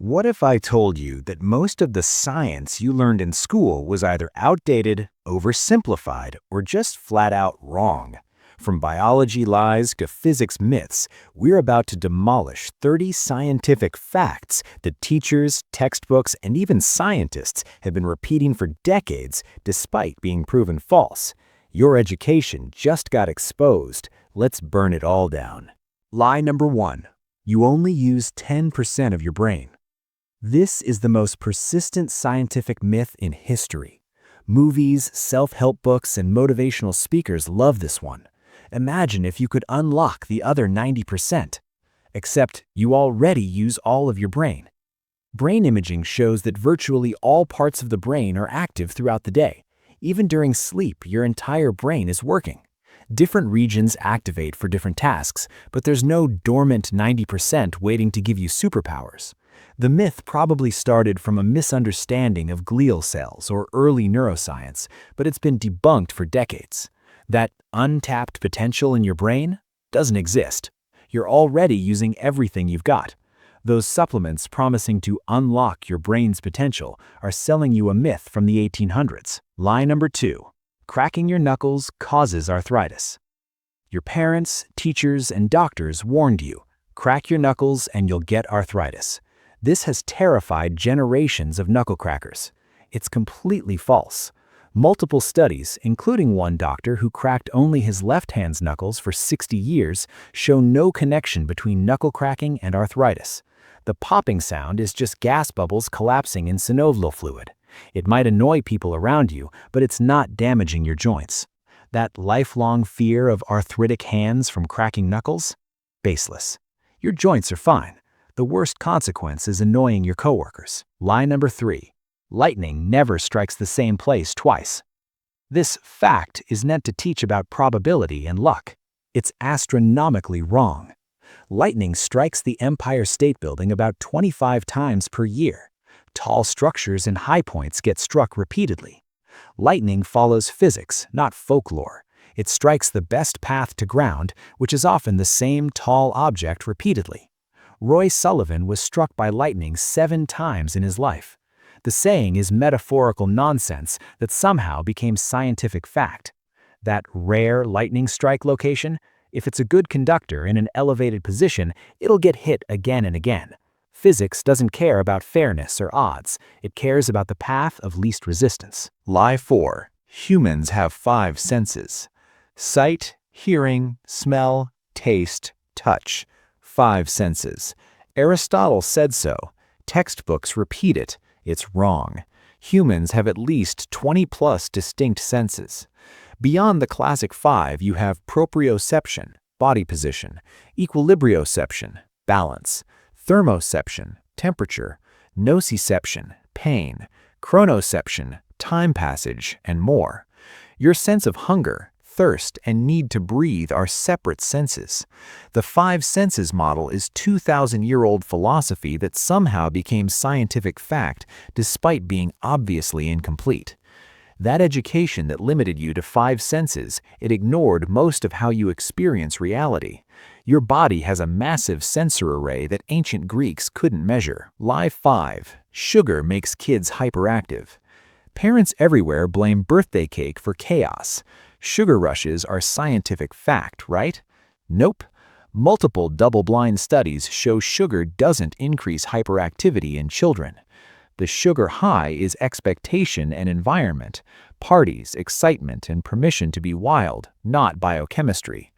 What if I told you that most of the science you learned in school was either outdated, oversimplified, or just flat out wrong? From biology lies to physics myths, we're about to demolish 30 scientific facts that teachers, textbooks, and even scientists have been repeating for decades despite being proven false. Your education just got exposed. Let's burn it all down. Lie number 1. You only use 10% of your brain. This is the most persistent scientific myth in history. Movies, self-help books, and motivational speakers love this one. Imagine if you could unlock the other 90%. Except you already use all of your brain. Brain imaging shows that virtually all parts of the brain are active throughout the day. Even during sleep, your entire brain is working. Different regions activate for different tasks, but there's no dormant 90% waiting to give you superpowers. The myth probably started from a misunderstanding of glial cells or early neuroscience, but it's been debunked for decades. That untapped potential in your brain doesn't exist. You're already using everything you've got. Those supplements promising to unlock your brain's potential are selling you a myth from the 1800s. Lie number 2. Cracking your knuckles causes arthritis. Your parents, teachers, and doctors warned you, crack your knuckles and you'll get arthritis. This has terrified generations of knuckle crackers. It's completely false. Multiple studies, including one doctor who cracked only his left hand's knuckles for 60 years, show no connection between knuckle cracking and arthritis. The popping sound is just gas bubbles collapsing in synovial fluid. It might annoy people around you, but it's not damaging your joints. That lifelong fear of arthritic hands from cracking knuckles? Baseless. Your joints are fine. The worst consequence is annoying your coworkers. Lie number 3. Lightning never strikes the same place twice. This fact is meant to teach about probability and luck. It's astronomically wrong. Lightning strikes the Empire State Building about 25 times per year. Tall structures and high points get struck repeatedly. Lightning follows physics, not folklore. It strikes the best path to ground, which is often the same tall object repeatedly. Roy Sullivan was struck by lightning 7 times in his life. The saying is metaphorical nonsense that somehow became scientific fact. That rare lightning strike location, if it's a good conductor in an elevated position, it'll get hit again and again. Physics doesn't care about fairness or odds. It cares about the path of least resistance. Lie 4. Humans have 5 senses. Sight, hearing, smell, taste, touch. 5 senses. Aristotle said so. Textbooks repeat it. It's wrong. Humans have at least 20+ distinct senses. Beyond the classic 5, you have proprioception, body position, equilibrioception, balance, thermoception, temperature, nociception, pain, chronoception, time passage, and more. Your sense of hunger, thirst, and need to breathe are separate senses. The 5 senses model is 2,000-year-old philosophy that somehow became scientific fact despite being obviously incomplete. That education that limited you to 5 senses, it ignored most of how you experience reality. Your body has a massive sensor array that ancient Greeks couldn't measure. Lie 5. Sugar makes kids hyperactive. Parents everywhere blame birthday cake for chaos. Sugar rushes are scientific fact, right? Nope. Multiple double-blind studies show sugar doesn't increase hyperactivity in children. The sugar high is expectation and environment, parties, excitement, and permission to be wild, not biochemistry.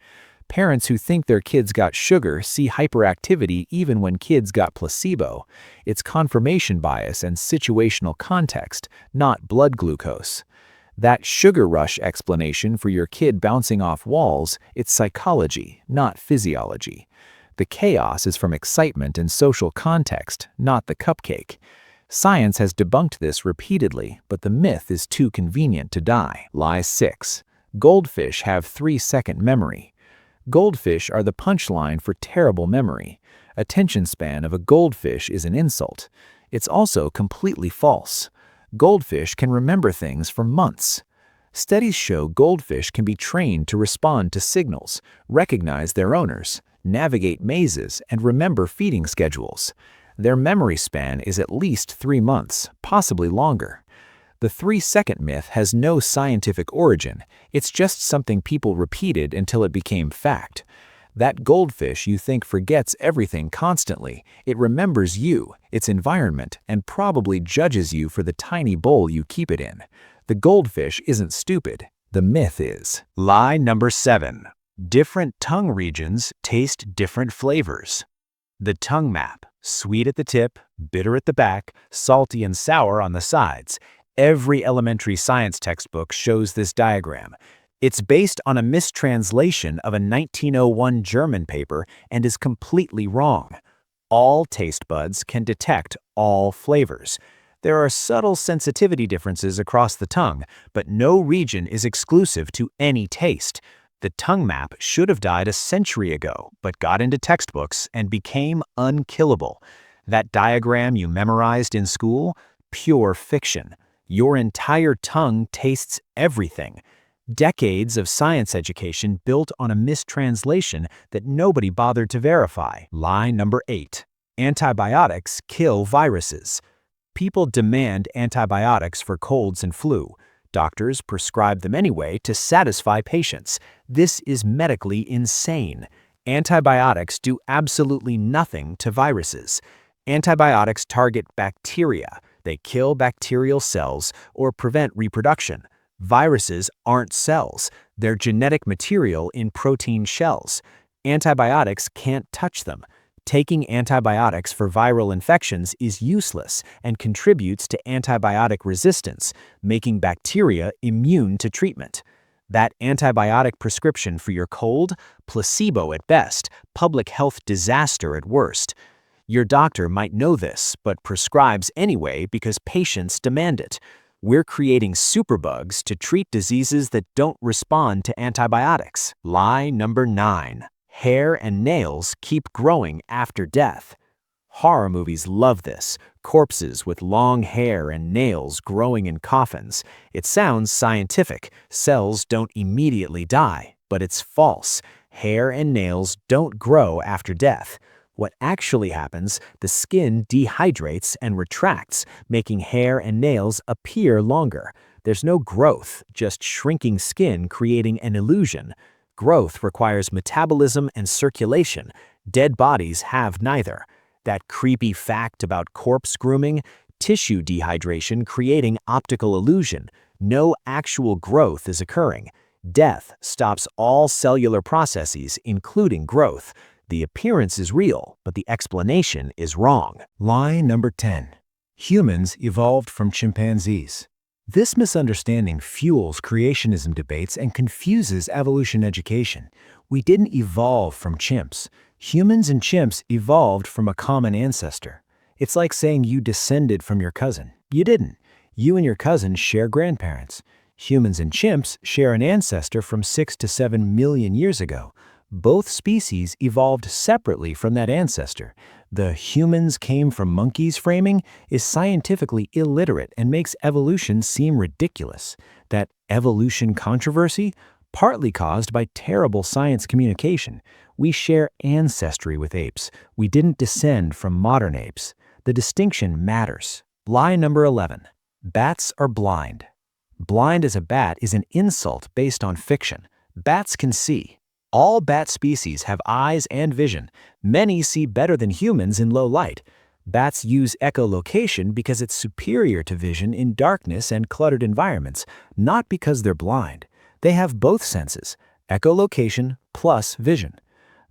Parents who think their kids got sugar see hyperactivity even when kids got placebo. It's confirmation bias and situational context, not blood glucose. That sugar rush explanation for your kid bouncing off walls, it's psychology, not physiology. The chaos is from excitement and social context, not the cupcake. Science has debunked this repeatedly, but the myth is too convenient to die. Lie 6. Goldfish have 3-second memory. Goldfish are the punchline for terrible memory. Attention span of a goldfish is an insult. It's also completely false. Goldfish can remember things for months. Studies show goldfish can be trained to respond to signals, recognize their owners, navigate mazes, and remember feeding schedules. Their memory span is at least 3 months, possibly longer. The 3-second myth has no scientific origin. It's just something people repeated until it became fact. That goldfish you think forgets everything constantly. It remembers you, its environment, and probably judges you for the tiny bowl you keep it in. The goldfish isn't stupid. The myth is. Lie number 7. Different tongue regions taste different flavors. The tongue map. Sweet at the tip, bitter at the back, salty and sour on the sides. Every elementary science textbook shows this diagram. It's based on a mistranslation of a 1901 German paper and is completely wrong. All taste buds can detect all flavors. There are subtle sensitivity differences across the tongue, but no region is exclusive to any taste. The tongue map should have died a century ago, but got into textbooks and became unkillable. That diagram you memorized in school? Pure fiction. Your entire tongue tastes everything. Decades of science education built on a mistranslation that nobody bothered to verify. Lie number 8. Antibiotics kill viruses. People demand antibiotics for colds and flu. Doctors prescribe them anyway to satisfy patients. This is medically insane. Antibiotics do absolutely nothing to viruses. Antibiotics target bacteria. They kill bacterial cells or prevent reproduction. Viruses aren't cells. They're genetic material in protein shells. Antibiotics can't touch them. Taking antibiotics for viral infections is useless and contributes to antibiotic resistance, making bacteria immune to treatment. That antibiotic prescription for your cold? Placebo at best, public health disaster at worst. Your doctor might know this, but prescribes anyway because patients demand it. We're creating superbugs to treat diseases that don't respond to antibiotics. Lie number 9. Hair and nails keep growing after death. Horror movies love this. Corpses with long hair and nails growing in coffins. It sounds scientific. Cells don't immediately die, but it's false. Hair and nails don't grow after death. What actually happens, the skin dehydrates and retracts, making hair and nails appear longer. There's no growth, just shrinking skin creating an illusion. Growth requires metabolism and circulation. Dead bodies have neither. That creepy fact about corpse grooming, tissue dehydration creating optical illusion. No actual growth is occurring. Death stops all cellular processes, including growth. The appearance is real, but the explanation is wrong. Lie number 10. Humans evolved from chimpanzees. This misunderstanding fuels creationism debates and confuses evolution education. We didn't evolve from chimps. Humans and chimps evolved from a common ancestor. It's like saying you descended from your cousin. You didn't. You and your cousin share grandparents. Humans and chimps share an ancestor from 6 to 7 million years ago. Both species evolved separately from that ancestor. The humans came from monkeys framing is scientifically illiterate and makes evolution seem ridiculous. That evolution controversy? Partly caused by terrible science communication. We share ancestry with apes. We didn't descend from modern apes. The distinction matters. Lie number 11. Bats are blind. Blind as a bat is an insult based on fiction. Bats can see. All bat species have eyes and vision. Many see better than humans in low light. Bats use echolocation because it's superior to vision in darkness and cluttered environments, not because they're blind. They have both senses, echolocation plus vision.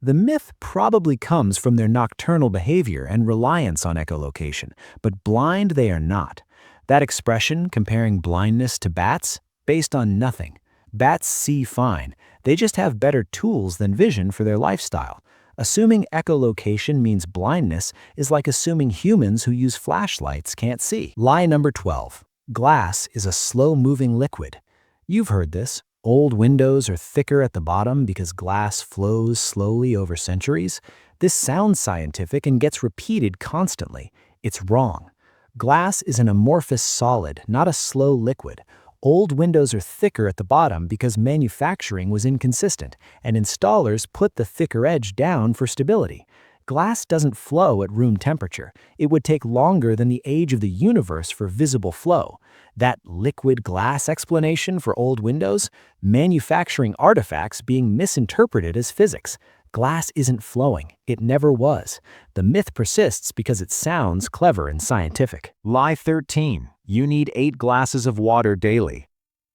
The myth probably comes from their nocturnal behavior and reliance on echolocation, but blind they are not. That expression, comparing blindness to bats, based on nothing. Bats see fine. They just have better tools than vision for their lifestyle. Assuming echolocation means blindness is like assuming humans who use flashlights can't see. Lie number 12. Glass is a slow-moving liquid. You've heard this. Old windows are thicker at the bottom because glass flows slowly over centuries. This sounds scientific and gets repeated constantly. It's wrong. Glass is an amorphous solid, not a slow liquid. Old windows are thicker at the bottom because manufacturing was inconsistent, and installers put the thicker edge down for stability. Glass doesn't flow at room temperature. It would take longer than the age of the universe for visible flow. That liquid glass explanation for old windows? Manufacturing artifacts being misinterpreted as physics. Glass isn't flowing. It never was. The myth persists because it sounds clever and scientific. Lie 13. You need 8 glasses of water daily.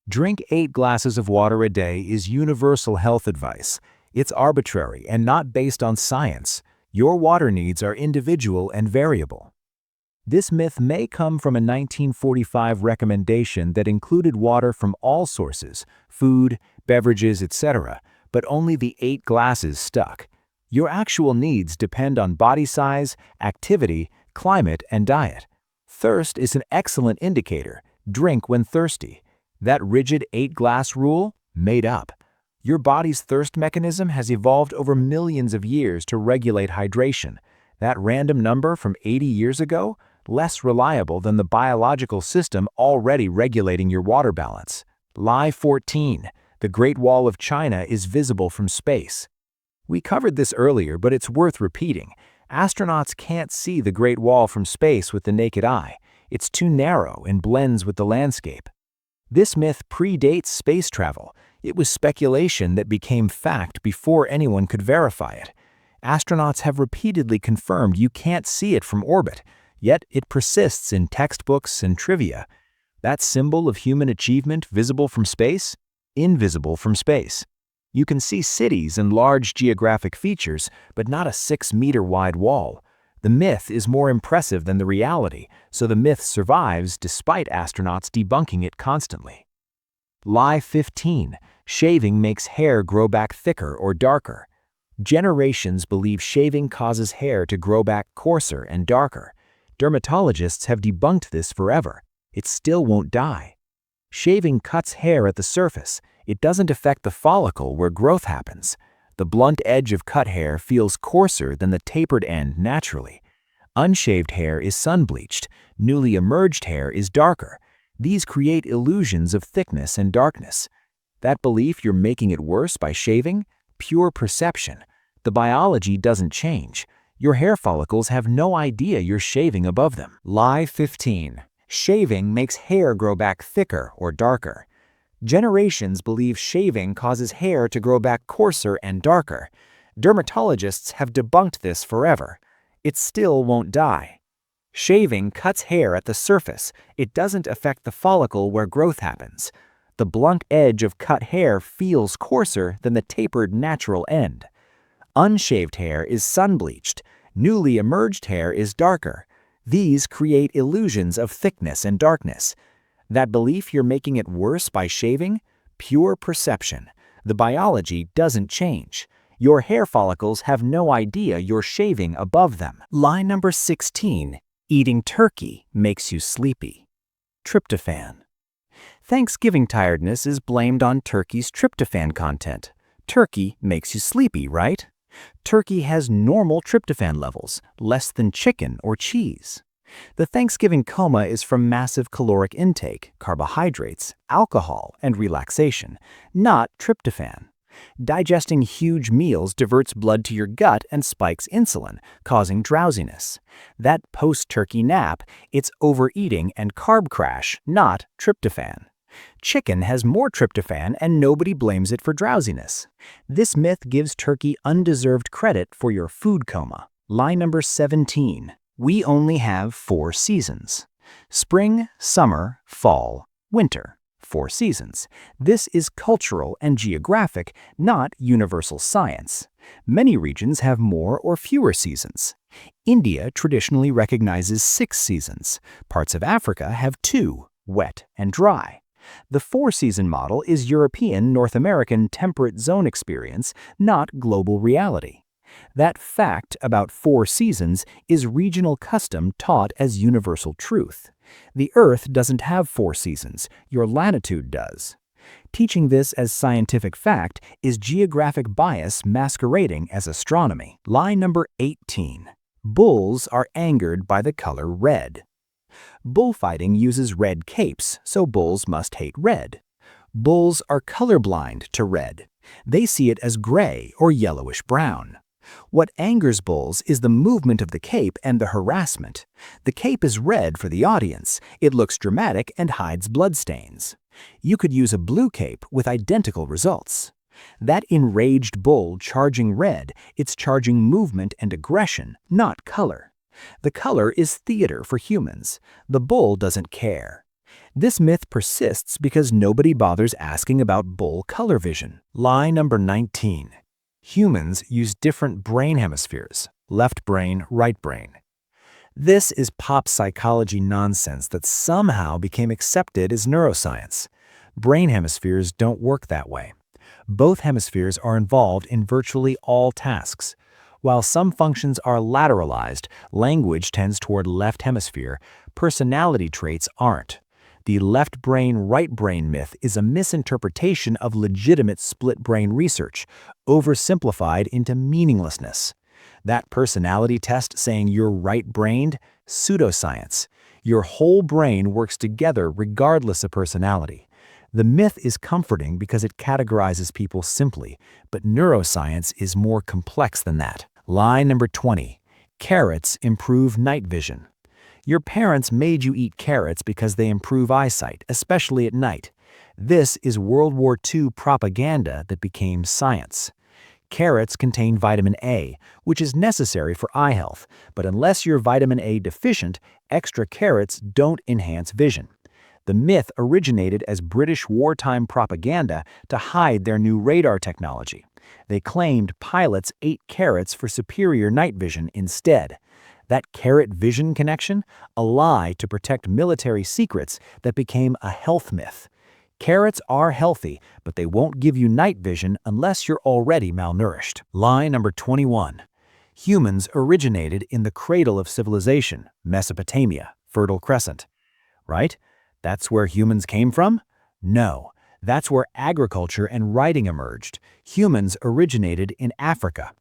Drink 8 glasses of water a day is universal health advice. It's arbitrary and not based on science. Your water needs are individual and variable. This myth may come from a 1945 recommendation that included water from all sources, food, beverages, etc., but only the 8 glasses stuck. Your actual needs depend on body size, activity, climate, and diet. Thirst is an excellent indicator. Drink when thirsty. That rigid 8-glass rule? Made up. Your body's thirst mechanism has evolved over millions of years to regulate hydration. That random number from 80 years ago? Less reliable than the biological system already regulating your water balance. Lie 14. The Great Wall of China is visible from space. We covered this earlier, but it's worth repeating. Astronauts can't see the Great Wall from space with the naked eye. It's too narrow and blends with the landscape. This myth predates space travel. It was speculation that became fact before anyone could verify it. Astronauts have repeatedly confirmed you can't see it from orbit, yet it persists in textbooks and trivia. That symbol of human achievement visible from space? Invisible from space. You can see cities and large geographic features, but not a 6-meter wide wall. The myth is more impressive than the reality, so the myth survives despite astronauts debunking it constantly. Lie 15. Shaving makes hair grow back thicker or darker. Generations believe shaving causes hair to grow back coarser and darker. Dermatologists have debunked this forever. It still won't die. Shaving cuts hair at the surface. It doesn't affect the follicle where growth happens. The blunt edge of cut hair feels coarser than the tapered end naturally. Unshaved hair is sun-bleached. Newly emerged hair is darker. These create illusions of thickness and darkness. That belief you're making it worse by shaving? Pure perception. The biology doesn't change. Your hair follicles have no idea you're shaving above them. Lie 15. Shaving makes hair grow back thicker or darker. Generations believe shaving causes hair to grow back coarser and darker. Dermatologists have debunked this forever. It still won't die. Shaving cuts hair at the surface. It doesn't affect the follicle where growth happens. The blunt edge of cut hair feels coarser than the tapered natural end. Unshaved hair is sun-bleached. Newly emerged hair is darker. These create illusions of thickness and darkness. That belief you're making it worse by shaving? Pure perception. The biology doesn't change. Your hair follicles have no idea you're shaving above them. Lie number 16. Eating turkey makes you sleepy. Tryptophan. Thanksgiving tiredness is blamed on turkey's tryptophan content. Turkey makes you sleepy, right? Turkey has normal tryptophan levels, less than chicken or cheese. The Thanksgiving coma is from massive caloric intake, carbohydrates, alcohol, and relaxation, not tryptophan. Digesting huge meals diverts blood to your gut and spikes insulin, causing drowsiness. That post-turkey nap, it's overeating and carb crash, not tryptophan. Chicken has more tryptophan and nobody blames it for drowsiness. This myth gives turkey undeserved credit for your food coma. Lie number 17. We only have 4 seasons. Spring, summer, fall, winter. 4 seasons. This is cultural and geographic, not universal science. Many regions have more or fewer seasons. India traditionally recognizes 6 seasons. Parts of Africa have 2, wet and dry. The 4-season model is European North American temperate zone experience, not global reality. That fact about 4 seasons is regional custom taught as universal truth. The Earth doesn't have 4 seasons, your latitude does. Teaching this as scientific fact is geographic bias masquerading as astronomy. Lie number 18. Bulls are angered by the color red. Bullfighting uses red capes, so bulls must hate red. Bulls are colorblind to red. They see it as gray or yellowish brown. What angers bulls is the movement of the cape and the harassment. The cape is red for the audience. It looks dramatic and hides bloodstains. You could use a blue cape with identical results. That enraged bull charging red, it's charging movement and aggression, not color. The color is theater for humans. The bull doesn't care. This myth persists because nobody bothers asking about bull color vision. Lie number 19. Humans use different brain hemispheres, left brain, right brain. This is pop psychology nonsense that somehow became accepted as neuroscience. Brain hemispheres don't work that way. Both hemispheres are involved in virtually all tasks. While some functions are lateralized, language tends toward left hemisphere, personality traits aren't. The left brain, right brain myth is a misinterpretation of legitimate split brain research, oversimplified into meaninglessness. That personality test saying you're right-brained? Pseudoscience. Your whole brain works together regardless of personality. The myth is comforting because it categorizes people simply, but neuroscience is more complex than that. Lie number 20. Carrots improve night vision. Your parents made you eat carrots because they improve eyesight, especially at night. This is World War II propaganda that became science. Carrots contain vitamin A, which is necessary for eye health, but unless you're vitamin A deficient, extra carrots don't enhance vision. The myth originated as British wartime propaganda to hide their new radar technology. They claimed pilots ate carrots for superior night vision instead. That carrot-vision connection? A lie to protect military secrets that became a health myth. Carrots are healthy, but they won't give you night vision unless you're already malnourished. Lie number 21. Humans originated in the cradle of civilization, Mesopotamia, Fertile Crescent. Right? That's where humans came from? No. That's where agriculture and writing emerged. Humans originated in Africa.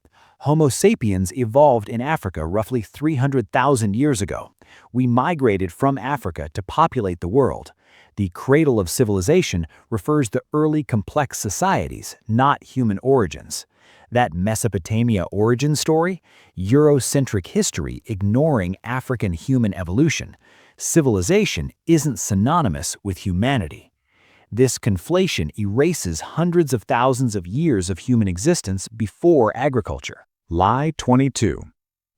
Homo sapiens evolved in Africa roughly 300,000 years ago. We migrated from Africa to populate the world. The cradle of civilization refers to early complex societies, not human origins. That Mesopotamia origin story? Eurocentric history ignoring African human evolution. Civilization isn't synonymous with humanity. This conflation erases hundreds of thousands of years of human existence before agriculture. Lie 22.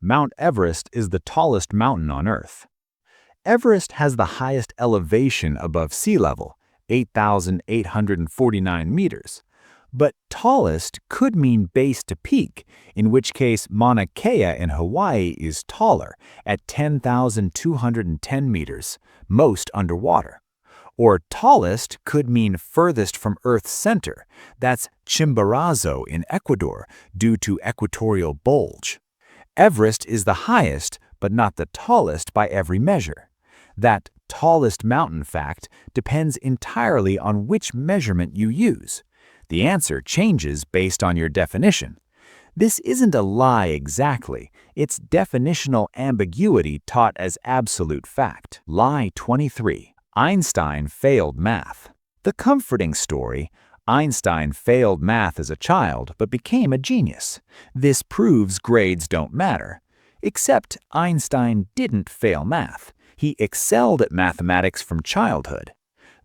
Mount Everest is the tallest mountain on Earth. Everest has the highest elevation above sea level, 8,849 meters. But tallest could mean base to peak, in which case Mauna Kea in Hawaii is taller, at 10,210 meters, most underwater. Or tallest could mean furthest from Earth's center. That's Chimborazo in Ecuador, due to equatorial bulge. Everest is the highest, but not the tallest by every measure. That tallest mountain fact depends entirely on which measurement you use. The answer changes based on your definition. This isn't a lie exactly, it's definitional ambiguity taught as absolute fact. Lie 23. Einstein failed math. The comforting story: Einstein failed math as a child but became a genius. This proves grades don't matter. Except Einstein didn't fail math. He excelled at mathematics from childhood.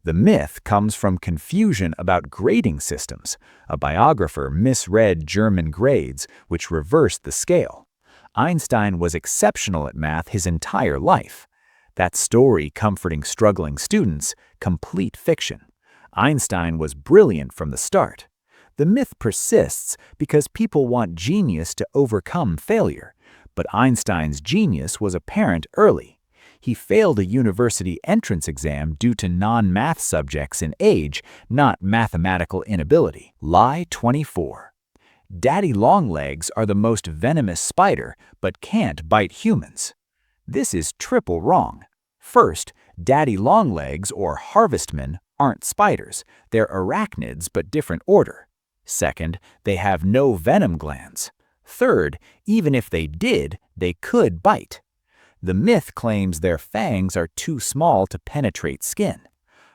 The myth comes from confusion about grading systems. A biographer misread German grades, which reversed the scale. Einstein was exceptional at math his entire life. That story comforting struggling students, complete fiction. Einstein was brilliant from the start. The myth persists because people want genius to overcome failure. But Einstein's genius was apparent early. He failed a university entrance exam due to non-math subjects in age, not mathematical inability. Lie 24. Daddy longlegs are the most venomous spider, but can't bite humans. This is triple wrong. First, daddy longlegs or harvestmen aren't spiders. They're arachnids but different order. Second, they have no venom glands. Third, even if they did, they could bite. The myth claims their fangs are too small to penetrate skin.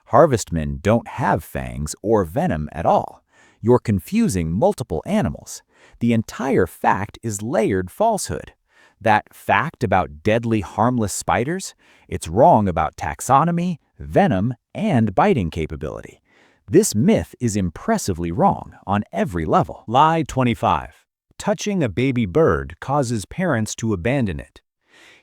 Harvestmen don't have fangs or venom at all. You're confusing multiple animals. The entire fact is layered falsehood. That fact about deadly harmless spiders, it's wrong about taxonomy, venom, and biting capability. This myth is impressively wrong on every level. Lie 25. Touching a baby bird causes parents to abandon it.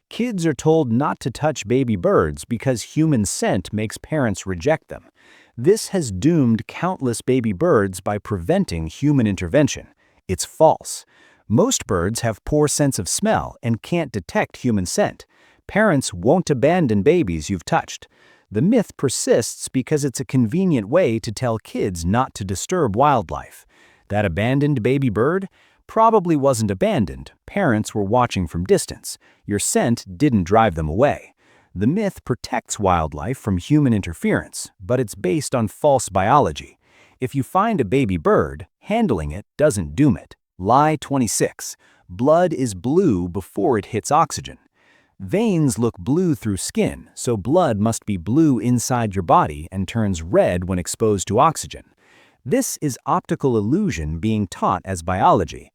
Kids are told not to touch baby birds because human scent makes parents reject them. This has doomed countless baby birds by preventing human intervention. It's false. Most birds have poor sense of smell and can't detect human scent. Parents won't abandon babies you've touched. The myth persists because it's a convenient way to tell kids not to disturb wildlife. That abandoned baby bird probably wasn't abandoned. Parents were watching from distance. Your scent didn't drive them away. The myth protects wildlife from human interference, but it's based on false biology. If you find a baby bird, handling it doesn't doom it. Lie 26. Blood is blue before it hits oxygen. Veins look blue through skin, so blood must be blue inside your body and turns red when exposed to oxygen. This is optical illusion being taught as biology.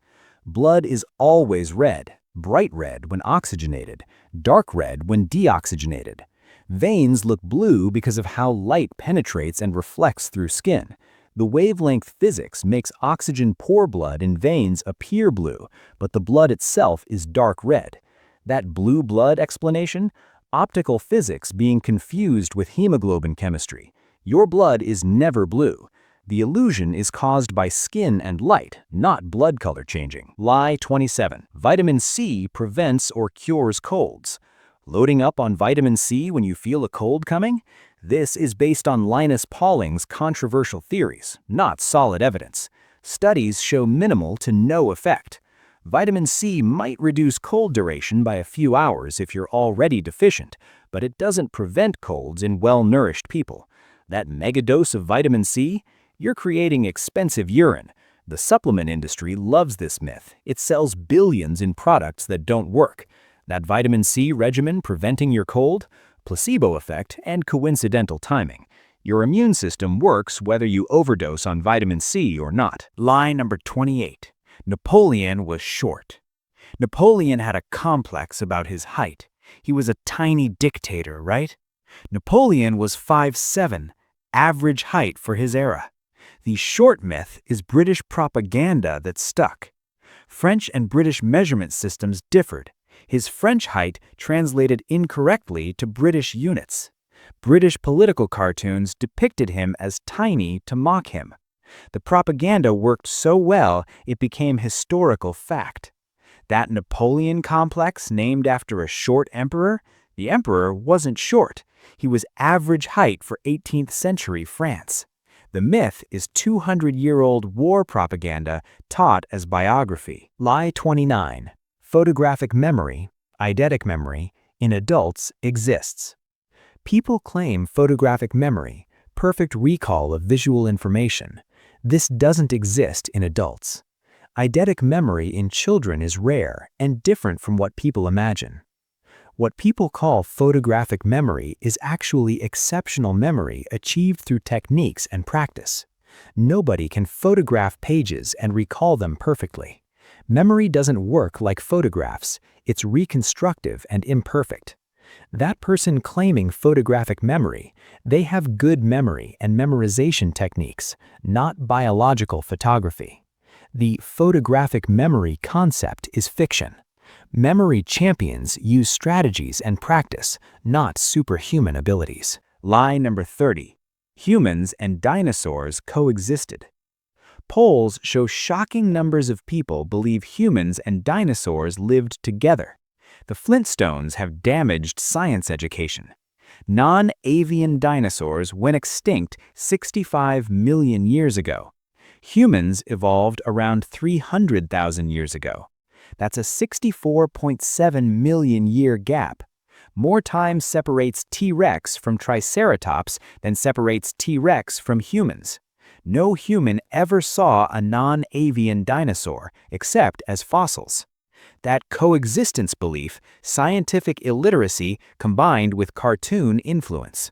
Blood is always red, bright red when oxygenated, dark red when deoxygenated. Veins look blue because of how light penetrates and reflects through skin. The wavelength physics makes oxygen-poor blood in veins appear blue, but the blood itself is dark red. That blue blood explanation? Optical physics being confused with hemoglobin chemistry. Your blood is never blue. The illusion is caused by skin and light, not blood color changing. Lie 27. Vitamin C prevents or cures colds. Loading up on vitamin C when you feel a cold coming? This is based on Linus Pauling's controversial theories, not solid evidence. Studies show minimal to no effect. Vitamin C might reduce cold duration by a few hours if you're already deficient, but it doesn't prevent colds in well-nourished people. That megadose of vitamin C? You're creating expensive urine. The supplement industry loves this myth. It sells billions in products that don't work. That vitamin C regimen preventing your cold? Placebo effect and coincidental timing. Your immune system works whether you overdose on vitamin C or not. Lie number 28. Napoleon was short. Napoleon had a complex about his height. He was a tiny dictator, right? Napoleon was 5'7", average height for his era. The short myth is British propaganda that stuck. French and British measurement systems differed. His French height translated incorrectly to British units. British political cartoons depicted him as tiny to mock him. The propaganda worked so well it became historical fact. That Napoleon complex named after a short emperor? The emperor wasn't short. He was average height for 18th century France. The myth is 200-year-old war propaganda taught as biography. Lie 29. Photographic memory, eidetic memory, in adults exists. People claim photographic memory, perfect recall of visual information. This doesn't exist in adults. Eidetic memory in children is rare and different from what people imagine. What people call photographic memory is actually exceptional memory achieved through techniques and practice. Nobody can photograph pages and recall them perfectly. Memory doesn't work like photographs. It's reconstructive and imperfect. That person claiming photographic memory, they have good memory and memorization techniques, not biological photography. The photographic memory concept is fiction. Memory champions use strategies and practice, not superhuman abilities. Lie number 30. Humans and dinosaurs coexisted. Polls show shocking numbers of people believe humans and dinosaurs lived together. The Flintstones have damaged science education. Non-avian dinosaurs went extinct 65 million years ago. Humans evolved around 300,000 years ago. That's a 64.7 million year gap. More time separates T-Rex from Triceratops than separates T-Rex from humans. No human ever saw a non-avian dinosaur except as fossils. That coexistence belief, scientific illiteracy combined with cartoon influence.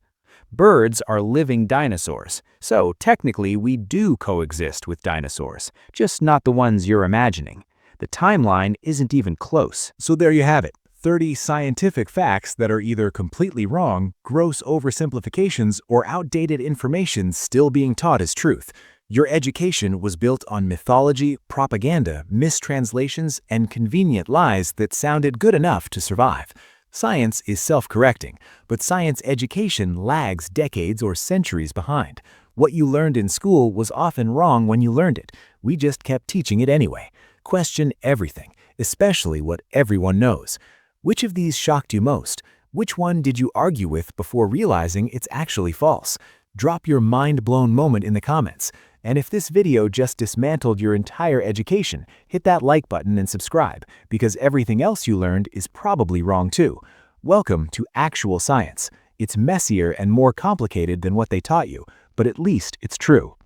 Birds are living dinosaurs, so technically we do coexist with dinosaurs, just not the ones you're imagining. The timeline isn't even close. So there you have it. 30 scientific facts that are either completely wrong, gross oversimplifications, or outdated information still being taught as truth. Your education was built on mythology, propaganda, mistranslations, and convenient lies that sounded good enough to survive. Science is self-correcting, but science education lags decades or centuries behind. What you learned in school was often wrong when you learned it. We just kept teaching it anyway. Question everything, especially what everyone knows. Which of these shocked you most? Which one did you argue with before realizing it's actually false? Drop your mind-blown moment in the comments. And if this video just dismantled your entire education, hit that like button and subscribe, because everything else you learned is probably wrong too. Welcome to actual science. It's messier and more complicated than what they taught you, but at least it's true.